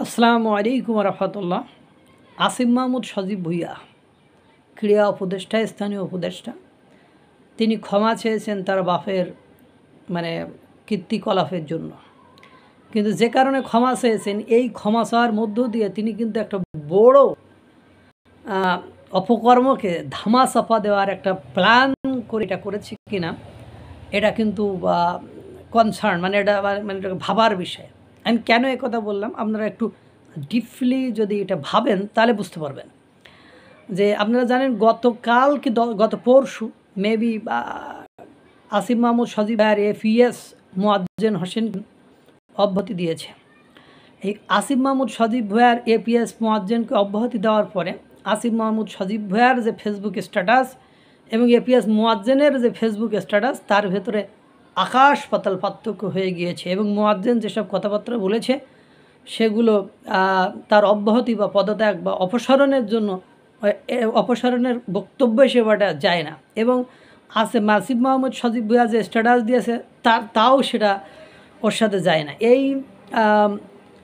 আসসালামু আলাইকুম রহমতুল্লাহ। আসিফ মাহমুদ সজীব ভুঁইয়া ক্রীড়া উপদেষ্টা, স্থানীয় উপদেষ্টা, তিনি ক্ষমা চেয়েছেন তার বাপের কীর্তিকলাপের জন্য। কিন্তু যে কারণে ক্ষমা চেয়েছেন, এই ক্ষমা চাওয়ার মধ্য দিয়ে তিনি কিন্তু একটা বড় অপকর্মকে ধামাচাপা দেওয়ার একটা প্ল্যান করে এটা করেছে কিনা, এটা কিন্তু কনসার্ন, এটা ভাবার বিষয়। আমি কেন কথা বললাম, আপনারা একটু ডিপলি যদি এটা ভাবেন তাহলে বুঝতে পারবেন যে আপনারা জানেন গতকাল কি গত পরশু মেবি আসিফ মাহমুদ সজীব ভাইয়ের এপিএস মোয়াজ্জেম হোসেন অব্যাহতি দিয়েছে। এই আসিফ মাহমুদ সজীব ভাইয়ের এপিএস মোয়াজ্জেমকে অব্যাহতি দেওয়ার পরে আসিফ মাহমুদ সজীব ভাইয়ের যে ফেসবুক স্ট্যাটাস এবং এপিএস মোয়াজ্জেমের যে ফেসবুক স্ট্যাটাস, তার ভেতরে আকাশ পাতাল পার্থক্য হয়ে গিয়েছে। এবং মোয়াজ্জেম যেসব কথাবার্তা বলেছে সেগুলো তার অব্যাহতি বা পদত্যাগ বা অপসারণের জন্য অপসারণের বক্তব্য সেবাটা যায় না। এবং আসিফ মাহমুদ সজীব ভুঁইয়া যে স্ট্যাটাস দিয়েছে তাও সেটা ওর সাথে যায় না। এই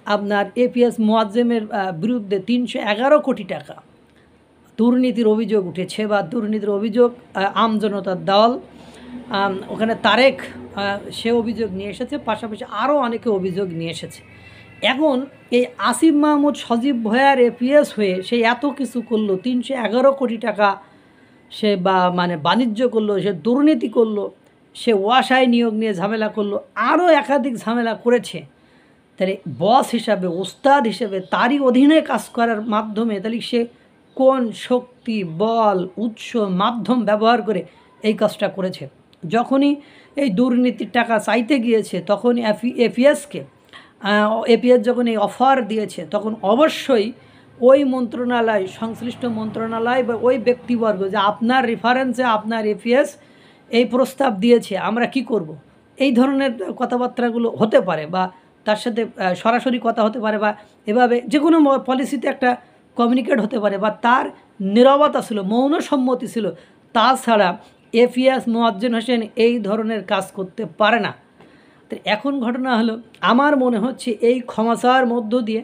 আপনার এপিএস মোয়াজ্জেমের বিরুদ্ধে 311 কোটি টাকা দুর্নীতির অভিযোগ উঠেছে, বা দুর্নীতির অভিযোগ আমজনতার দল, ওখানে তারেক সে অভিযোগ নিয়ে এসেছে, পাশাপাশি আরও অনেকে অভিযোগ নিয়ে এসেছে। এখন এই আসিফ মাহমুদ সজীব ভুঁইয়ার এপিএস হয়ে সে এত কিছু করলো, 311 কোটি টাকা সে বাণিজ্য করলো, সে দুর্নীতি করলো, সে ওয়াসায় নিয়োগ নিয়ে ঝামেলা করলো, আরও একাধিক ঝামেলা করেছে। তাহলে বস হিসাবে, ওস্তাদ হিসেবে তারই অধীনে কাজ করার মাধ্যমে তাহলে সে কোন শক্তি, বল, উৎস, মাধ্যম ব্যবহার করে এই কাজটা করেছে? যখনই এই দুর্নীতির টাকা চাইতে গিয়েছে তখন এপিএস যখন এই অফার দিয়েছে, তখন অবশ্যই ওই মন্ত্রণালয়, সংশ্লিষ্ট মন্ত্রণালয় বা ওই ব্যক্তিবর্গ যে আপনার রেফারেন্সে আপনার এপিএস এই প্রস্তাব দিয়েছে, আমরা কি করব, এই ধরনের কথাবার্তাগুলো হতে পারে, বা তার সাথে সরাসরি কথা হতে পারে, বা এভাবে যে কোনো পলিসিতে একটা কমিউনিকেট হতে পারে, বা তার নীরবতা ছিল, মৌন সম্মতি ছিল। তাছাড়া এপিএস মোয়াজ্জেম হোসেন এই ধরনের কাজ করতে পারে না। তো এখন ঘটনা হলো, আমার মনে হচ্ছে এই ক্ষমা চাওয়ার মধ্য দিয়ে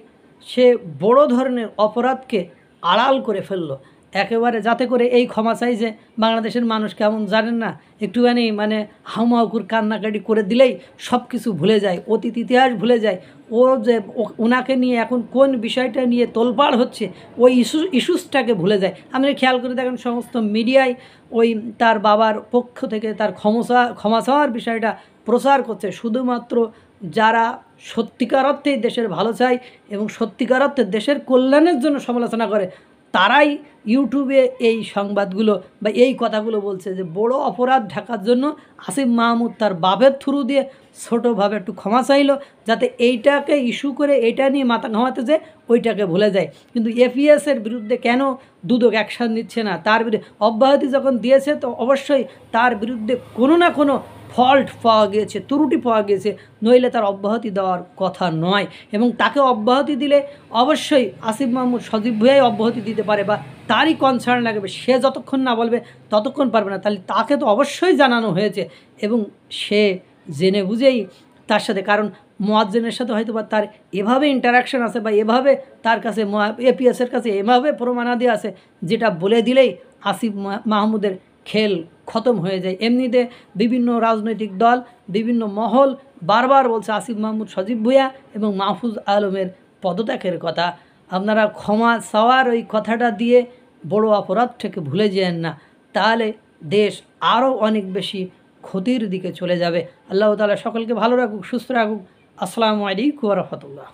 সে বড় ধরনের অপরাধকে আড়াল করে ফেললো একেবারে, যাতে করে এই ক্ষমা চাই যে বাংলাদেশের মানুষ কেমন জানেন না, একটুখানি হাউমাউকুর কান্নাকাটি করে দিলেই সব কিছু ভুলে যায়, অতীত ইতিহাস ভুলে যায়। ও যে ওনাকে নিয়ে এখন কোন বিষয়টা নিয়ে তোলপাড় হচ্ছে, ওই ইস্যুসটাকে ভুলে যায়। আপনি খেয়াল করে দেখেন সমস্ত মিডিয়ায় ওই তার বাবার পক্ষ থেকে তার ক্ষমা চাওয়ার বিষয়টা প্রচার করছে। শুধুমাত্র যারা সত্যিকার অর্থেই দেশের ভালো চায় এবং সত্যিকার অর্থে দেশের কল্যাণের জন্য সমালোচনা করে, তারাই ইউটিউবে এই সংবাদগুলো বা এই কথাগুলো বলছে যে বড় অপরাধ ঢাকার জন্য আসিফ মাহমুদ তার বাপের থ্রু দিয়ে ছোটোভাবে একটু ক্ষমা চাইলো, যাতে এইটাকে ইস্যু করে এইটা নিয়ে মাথা ঘামাতে যায়, ওইটাকে ভুলে যায়। কিন্তু এপিএসের বিরুদ্ধে কেন দুদক অ্যাকশান নিচ্ছে না? তার বিরুদ্ধে অব্যাহতি যখন দিয়েছে তো অবশ্যই তার বিরুদ্ধে কোনো না কোনো ফল্ট পাওয়া গিয়েছে, ত্রুটি পাওয়া গিয়েছে, নইলে তার অব্যাহতি দেওয়ার কথা নয়। এবং তাকে অব্যাহতি দিলে অবশ্যই আসিফ মাহমুদ সজীব ভুঁইয়াই অব্যাহতি দিতে পারে, বা তারই কনসার্ন লাগবে। সে যতক্ষণ না বলবে ততক্ষণ পারবে না। তাহলে তাকে তো অবশ্যই জানানো হয়েছে এবং সে জেনে বুঝেই তার সাথে, কারণ মোয়াজ্জেমের সাথে হয়তো বা তার এভাবে ইন্টারাকশান আছে, বা এভাবে তার কাছে এপিএসের কাছে এভাবে প্রমাণাদি আছে, যেটা বলে দিলেই আসিফ মাহমুদের খেল খতম হয়ে যায়। এমনিতে বিভিন্ন রাজনৈতিক দল, বিভিন্ন মহল বারবার বলছে আসিফ মাহমুদ সজীব ভুঁইয়া এবং মাহফুজ আলমের পদত্যাগের কথা। আপনারা ক্ষমা চাওয়ার ওই কথাটা দিয়ে বড় অপরাধটাকে ভুলে যেন না, তাহলে দেশ আরও অনেক বেশি ক্ষতির দিকে চলে যাবে। আল্লাহ তাআলা সকলকে ভালো রাখুক, সুস্থ রাখুক। আসসালামু আলাইকুম ওয়া রাহমাতুল্লাহ।